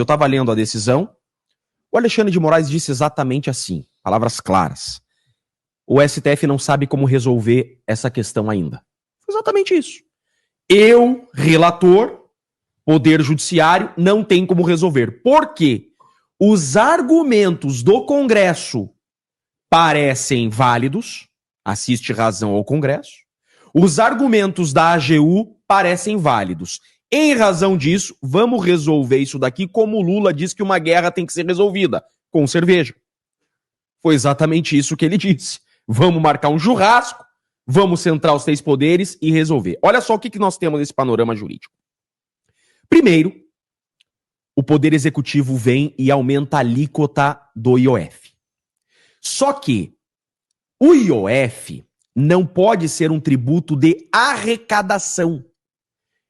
Eu estava lendo a decisão, o Alexandre de Moraes disse exatamente assim, palavras claras. O STF não sabe como resolver essa questão ainda. Exatamente isso. Eu, relator, Poder Judiciário, não tem como resolver. Por quê? Os argumentos do Congresso parecem válidos, assiste razão ao Congresso. Os argumentos da AGU parecem válidos. Em razão disso, vamos resolver isso daqui como o Lula diz que uma guerra tem que ser resolvida, com cerveja. Foi exatamente isso que ele disse. Vamos marcar um churrasco, vamos centrar os 3 poderes e resolver. Olha só o que nós temos nesse panorama jurídico. Primeiro, o Poder Executivo vem e aumenta a alíquota do IOF. Só que o IOF não pode ser um tributo de arrecadação.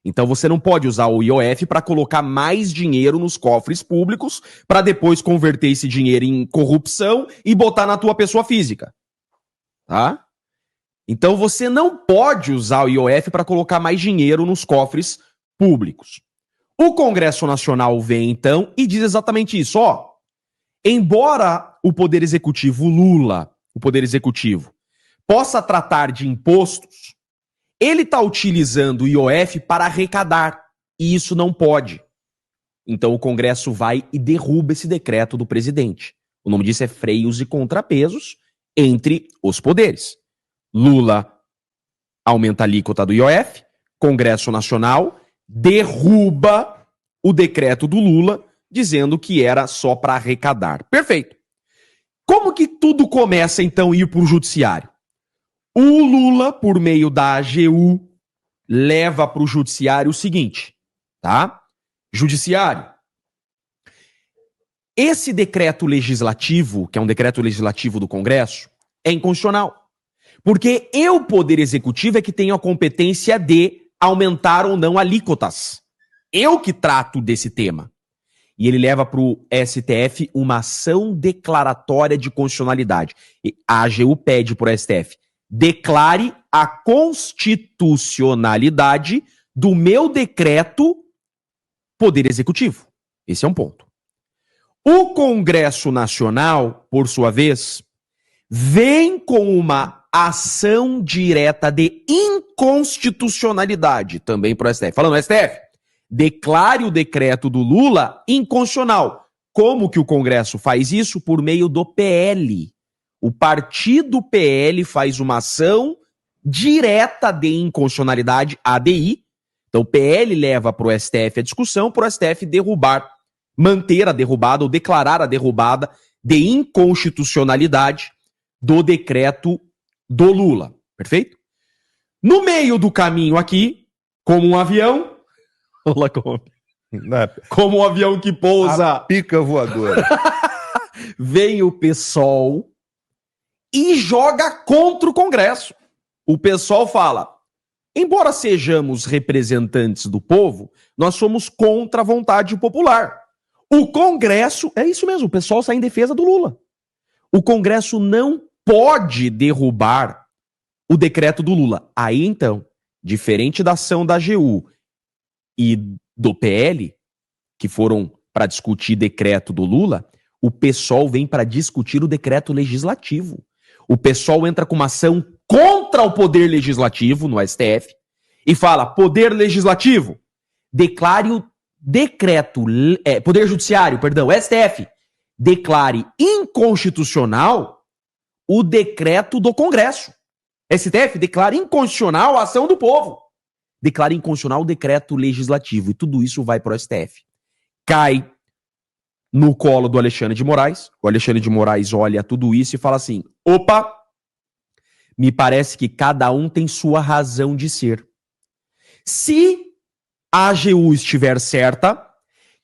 Então você não pode usar o IOF para colocar mais dinheiro nos cofres públicos para depois converter esse dinheiro em corrupção e botar na tua pessoa física. Tá? Então você não pode usar o IOF para colocar mais dinheiro nos cofres públicos. O Congresso Nacional vem então e diz exatamente isso, ó. Embora o Poder Executivo, Lula, o Poder Executivo, possa tratar de impostos, ele está utilizando o IOF para arrecadar, e isso não pode. Então o Congresso vai e derruba esse decreto do presidente. O nome disso é freios e contrapesos entre os poderes. Lula aumenta a alíquota do IOF, Congresso Nacional derruba o decreto do Lula, dizendo que era só para arrecadar. Perfeito. Como que tudo começa, então, a ir para o judiciário? O Lula, por meio da AGU, leva para o judiciário o seguinte, tá? Judiciário. Esse decreto legislativo, que é um decreto legislativo do Congresso, é inconstitucional. Porque o Poder Executivo é que tem a competência de aumentar ou não alíquotas. Eu que trato desse tema. E ele leva para o STF uma ação declaratória de constitucionalidade. E a AGU pede para o STF, declare a constitucionalidade do meu decreto Poder Executivo. Esse é um ponto. O Congresso Nacional, por sua vez, vem com uma ação direta de inconstitucionalidade também para o STF. Falando, STF, declare o decreto do Lula inconstitucional. Como que o Congresso faz isso? Por meio do PL. O partido PL faz uma ação direta de inconstitucionalidade, ADI. Então o PL leva para o STF a discussão, para o STF derrubar, manter a derrubada ou declarar a derrubada de inconstitucionalidade do decreto do Lula. Perfeito? No meio do caminho aqui, como um avião, como um avião que pousa, a pica voadora, vem o PSOL e joga contra o Congresso. O PSOL fala, embora sejamos representantes do povo, nós somos contra a vontade popular. O Congresso, é isso mesmo, o PSOL sai em defesa do Lula. O Congresso não pode derrubar o decreto do Lula. Aí então, diferente da ação da AGU e do PL, que foram para discutir decreto do Lula, o PSOL vem para discutir o decreto legislativo. O PSOL entra com uma ação contra o Poder Legislativo no STF e fala, Poder Legislativo, declare o decreto, Poder Judiciário, perdão, STF, declare inconstitucional o decreto do Congresso. STF, declare inconstitucional a ação do povo. Declare inconstitucional o decreto legislativo. E tudo isso vai para o STF. Cai no colo do Alexandre de Moraes. O Alexandre de Moraes olha tudo isso e fala assim, opa, me parece que cada um tem sua razão de ser. Se a AGU estiver certa,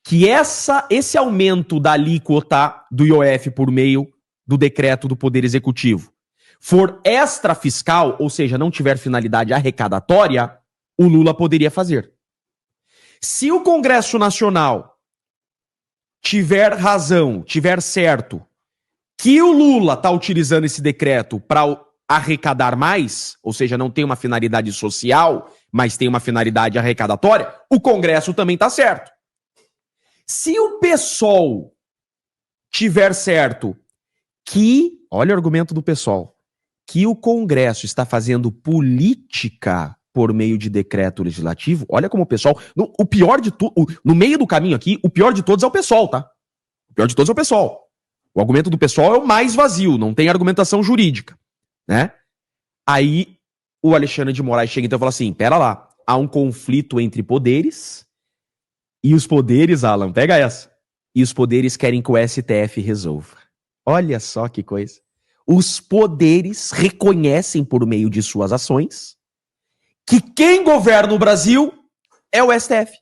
que esse aumento da alíquota do IOF por meio do decreto do Poder Executivo for extrafiscal, ou seja, não tiver finalidade arrecadatória, o Lula poderia fazer. Se o Congresso Nacional tiver razão, tiver certo, que o Lula está utilizando esse decreto para arrecadar mais, ou seja, não tem uma finalidade social, mas tem uma finalidade arrecadatória, o Congresso também está certo. Se o PSOL tiver certo que, olha o argumento do PSOL, que o Congresso está fazendo política por meio de decreto legislativo, olha como o PSOL, o pior de tudo, no meio do caminho aqui, o pior de todos é o PSOL, tá? O pior de todos é o PSOL. O argumento do PSOL é o mais vazio, não tem argumentação jurídica, né? Aí o Alexandre de Moraes chega então e fala assim, pera lá, há um conflito entre poderes e os poderes, Alan, pega essa, e os poderes querem que o STF resolva. Olha só que coisa. Os poderes reconhecem por meio de suas ações que quem governa o Brasil é o STF.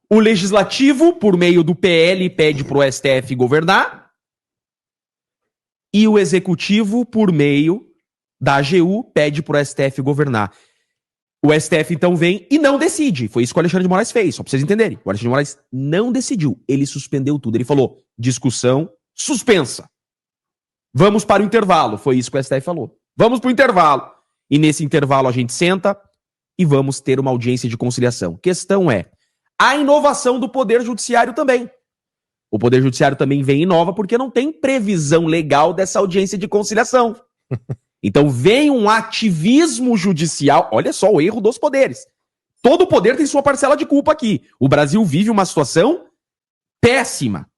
O Legislativo, por meio do PL, pede para o STF governar, e o Executivo, por meio da AGU, pede para o STF governar. O STF, então, vem e não decide. Foi isso que o Alexandre de Moraes fez, só para vocês entenderem. O Alexandre de Moraes não decidiu, ele suspendeu tudo. Ele falou, discussão suspensa. Vamos para o intervalo, foi isso que o STF falou. Vamos para o intervalo. E nesse intervalo a gente senta e vamos ter uma audiência de conciliação. Questão é, a inovação do Poder Judiciário também. O Poder Judiciário também vem e inova porque não tem previsão legal dessa audiência de conciliação. Então vem um ativismo judicial. Olha só o erro dos poderes. Todo poder tem sua parcela de culpa aqui. O Brasil vive uma situação péssima.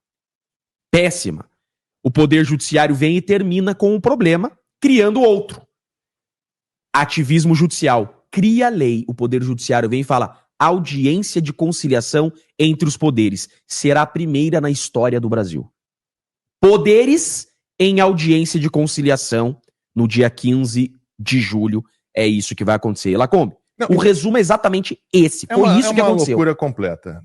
Péssima. O Poder Judiciário vem e termina com um problema, criando outro. Ativismo judicial. Cria lei. O Poder Judiciário vem e fala audiência de conciliação entre os poderes. Será a primeira na história do Brasil. Poderes em audiência de conciliação no dia 15 de julho. É isso que vai acontecer. Lacombe, o resumo é exatamente esse. Foi isso que aconteceu. É uma loucura completa.